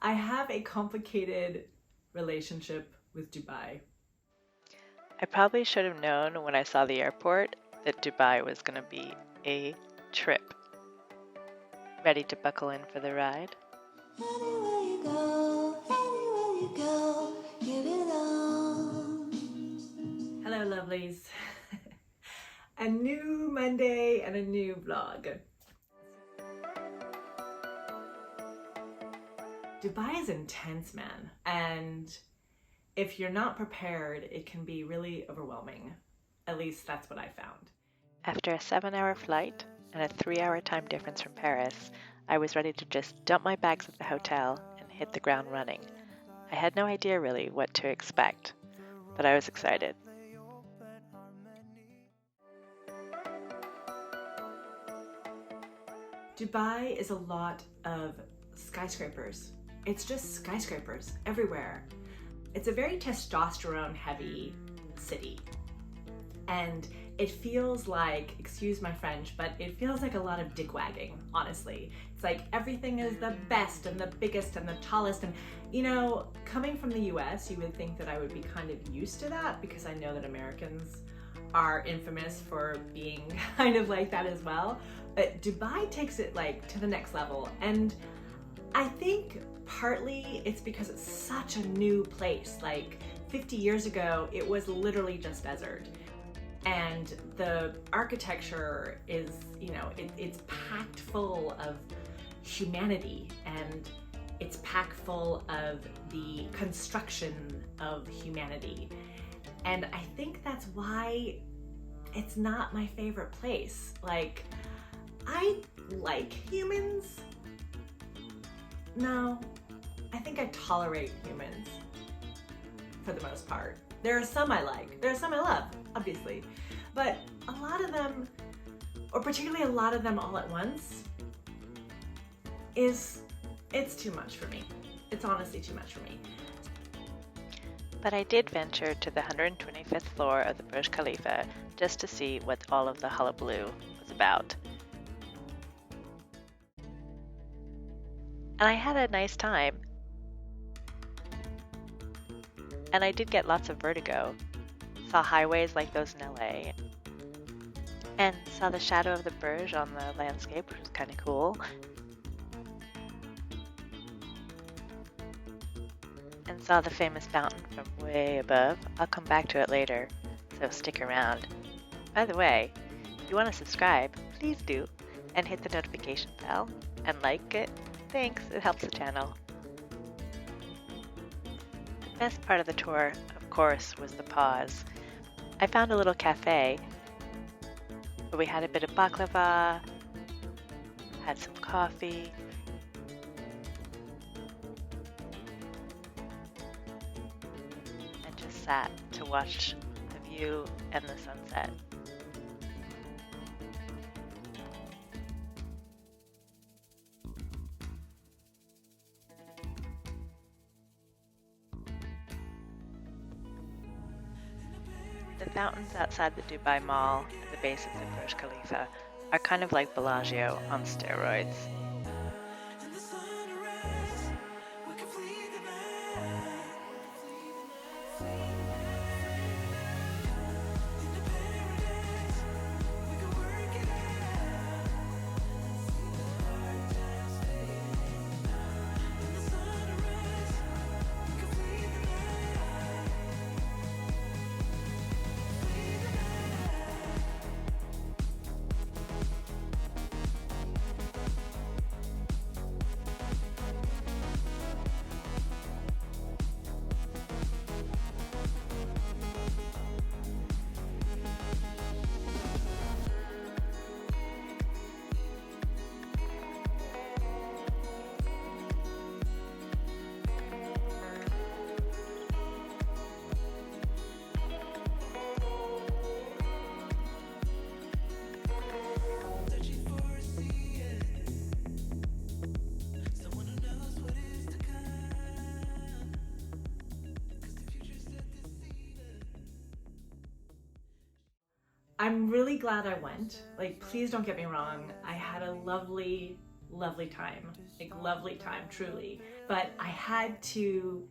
I have a complicated relationship with Dubai. I probably should have known when I saw the airport that Dubai was going to be a trip. Ready to buckle in for the ride? Anywhere you go, give it on. Hello, lovelies. A new Monday and a new vlog. Dubai is intense, man. And if you're not prepared, it can be really overwhelming. At least that's what I found. After a 7-hour flight and a 3-hour time difference from Paris, I was ready to just dump my bags at the hotel and hit the ground running. I had no idea really what to expect, but I was excited. Dubai is a lot of skyscrapers. It's just skyscrapers everywhere. It's a very testosterone heavy city. And it feels like, excuse my French, but it feels like a lot of dick wagging, honestly. It's like everything is the best and the biggest and the tallest. And you know, coming from the US, you would think that I would be kind of used to that because I know that Americans are infamous for being kind of like that as well. But Dubai takes it like to the next level. And I think partly it's because it's such a new place. Like 50 years ago, it was literally just desert. And the architecture is, you know, it's packed full of humanity, and it's packed full of the construction of humanity. And I think that's why it's not my favorite place. Like, I like humans. No, I think I tolerate humans for the most part. There are some I like, there are some I love, obviously, but a lot of them, or particularly a lot of them all at once, it's too much for me. It's honestly too much for me. But I did venture to the 125th floor of the Burj Khalifa just to see what all of the hullabaloo was about. And I had a nice time. And I did get lots of vertigo. Saw highways like those in LA. And saw the shadow of the Burj on the landscape, which was kind of cool. And saw the famous fountain from way above. I'll come back to it later, so stick around. By the way, if you want to subscribe, please do, and hit the notification bell, and like it. Thanks, it helps the channel. The best part of the tour, of course, was the pause. I found a little cafe where we had a bit of baklava, had some coffee, and just sat to watch the view and the sunset. The fountains outside the Dubai Mall at the base of the Burj Khalifa are kind of like Bellagio on steroids. I'm really glad I went. Like, please don't get me wrong. I had a lovely lovely time, truly. But I had to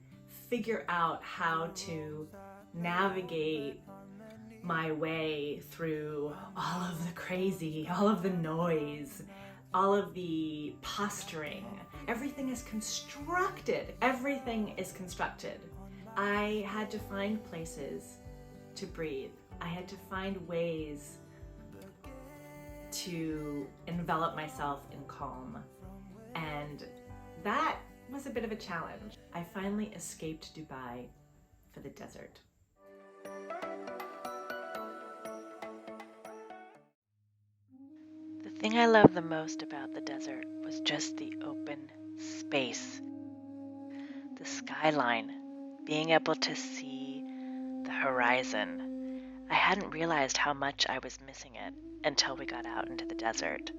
figure out how to navigate my way through all of the crazy, all of the noise, all of the posturing. Everything is constructed. I had to find places to breathe. I had to find ways to envelop myself in calm. And that was a bit of a challenge. I finally escaped Dubai for the desert. The thing I loved the most about the desert was just the open space, the skyline, being able to see the horizon. I hadn't realized how much I was missing it until we got out into the desert.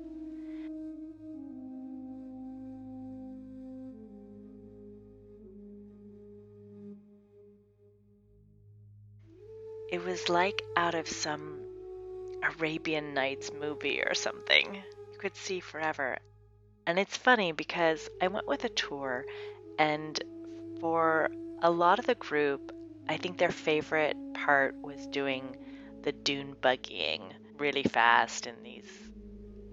It was like out of some Arabian Nights movie or something. You could see forever. And it's funny because I went with a tour, and for a lot of the group, I think their favorite part was doing the dune buggying really fast in these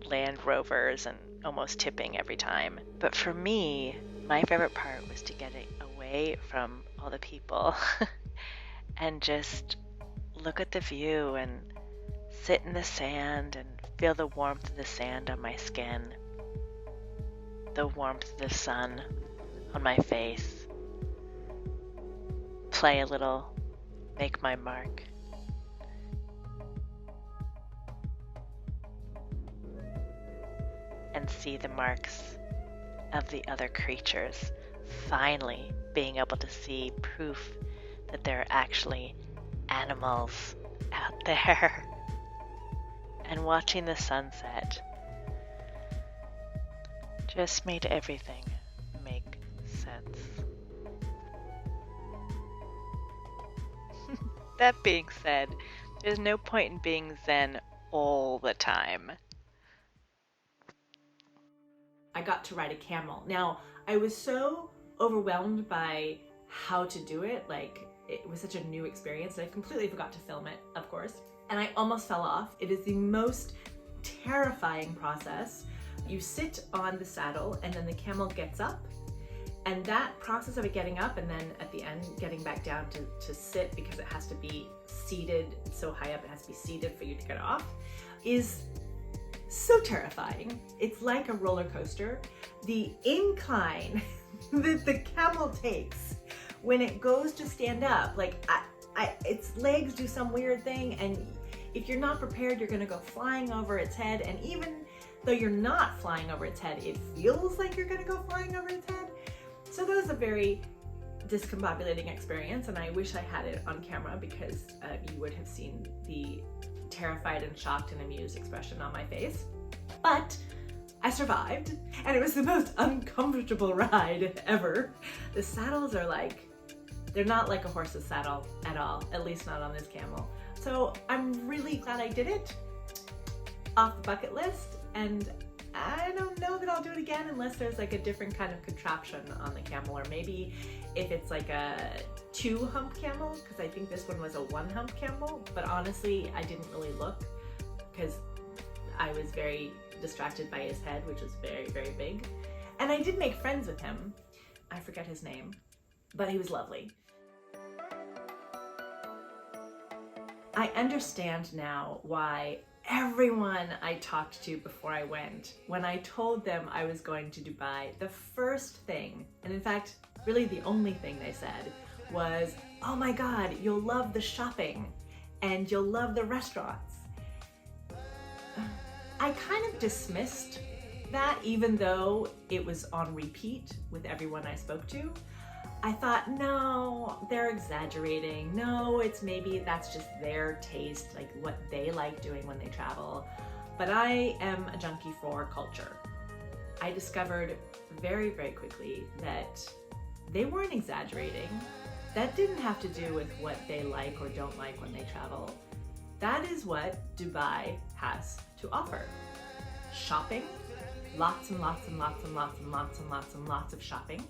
Land Rovers and almost tipping every time. But for me, my favorite part was to get away from all the people and just look at the view and sit in the sand and feel the warmth of the sand on my skin, the warmth of the sun on my face, play a little, make my mark. And see the marks of the other creatures, finally being able to see proof that there are actually animals out there. And watching the sunset just made everything make sense. That being said, there's no point in being zen all the time. I got to ride a camel. Now, I was so overwhelmed by how to do it, like it was such a new experience, and I completely forgot to film it, of course. And I almost fell off. It is the most terrifying process. You sit on the saddle and then the camel gets up, and that process of it getting up and then at the end getting back down to sit, because it has to be seated so high up, it has to be seated for you to get off, is so terrifying. It's like a roller coaster. The incline that the camel takes when it goes to stand up, like its legs do some weird thing, and if you're not prepared, you're gonna go flying over its head. And even though you're not flying over its head, it feels like you're gonna go flying over its head. So that was a very discombobulating experience, and I wish I had it on camera, because you would have seen the terrified and shocked and amused expression on my face. But I survived, and it was the most uncomfortable ride ever. The saddles are like, they're not like a horse's saddle at all, at least not on this camel. So I'm really glad I did it. Off the bucket list, and I don't know that I'll do it again unless there's like a different kind of contraption on the camel, or maybe if it's like a 2-hump camel, because I think this one was a 1-hump camel, but honestly, I didn't really look because I was very distracted by his head, which was very, very big. And I did make friends with him. I forget his name, but he was lovely. I understand now why everyone I talked to before I went, when I told them I was going to Dubai, the first thing, and in fact, really the only thing they said was, oh my God, you'll love the shopping and you'll love the restaurants. I kind of dismissed that, even though it was on repeat with everyone I spoke to. I thought, no, they're exaggerating. No, it's maybe that's just their taste, like what they like doing when they travel. But I am a junkie for culture. I discovered very, very quickly that they weren't exaggerating. That didn't have to do with what they like or don't like when they travel. That is what Dubai has to offer. Shopping, lots and lots and lots and lots and lots and lots and lots of shopping,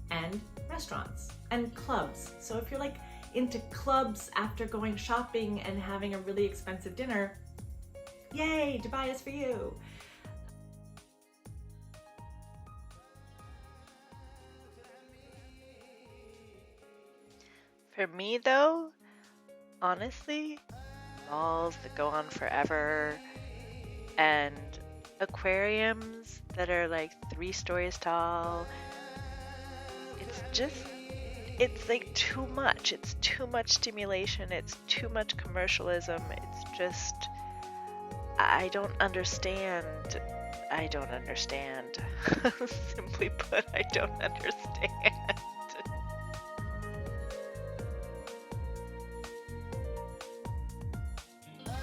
and restaurants and clubs. So if you're like into clubs after going shopping and having a really expensive dinner, yay, Dubai is for you. For me though, honestly, malls that go on forever and aquariums that are like 3 stories tall, it's like too much. It's too much stimulation. It's too much commercialism. It's just, I don't understand. I don't understand. Simply put, I don't understand.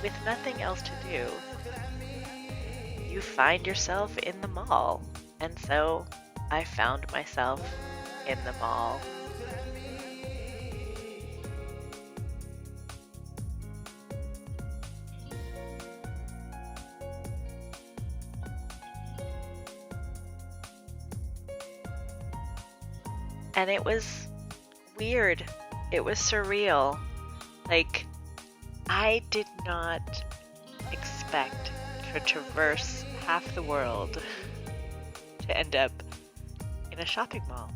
With nothing else to do, you find yourself in the mall. And so I found myself in the mall. And it was weird. It was surreal. Like, I did not expect to traverse half the world to end up in a shopping mall.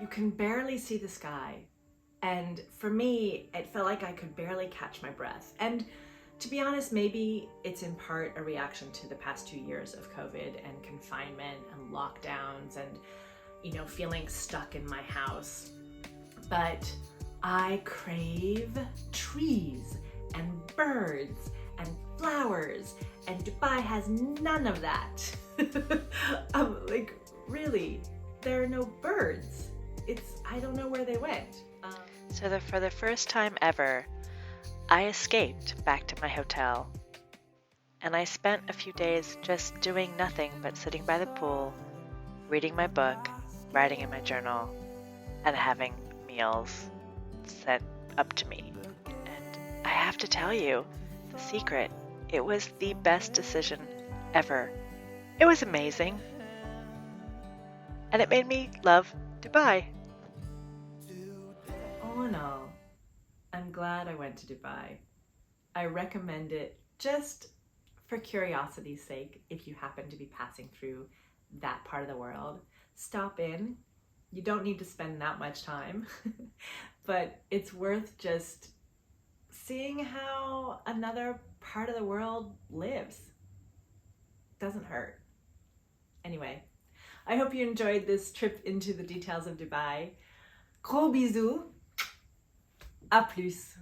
You can barely see the sky. And for me, it felt like I could barely catch my breath. And to be honest, maybe it's in part a reaction to the past 2 years of COVID and confinement and lockdowns and, you know, feeling stuck in my house. But I crave trees and birds and flowers, and Dubai has none of that. Like, really, there are no birds. I don't know where they went. So for the first time ever, I escaped back to my hotel. And I spent a few days just doing nothing but sitting by the pool, reading my book, writing in my journal, and having meals sent up to me. And I have to tell you, the secret, it was the best decision ever. It was amazing. And it made me love Dubai. All in all, I'm glad I went to Dubai. I recommend it just for curiosity's sake. If you happen to be passing through that part of the world, stop in. You don't need to spend that much time, but it's worth just seeing how another part of the world lives. Doesn't hurt. Anyway, I hope you enjoyed this trip into the details of Dubai. Gros bisous. À plus.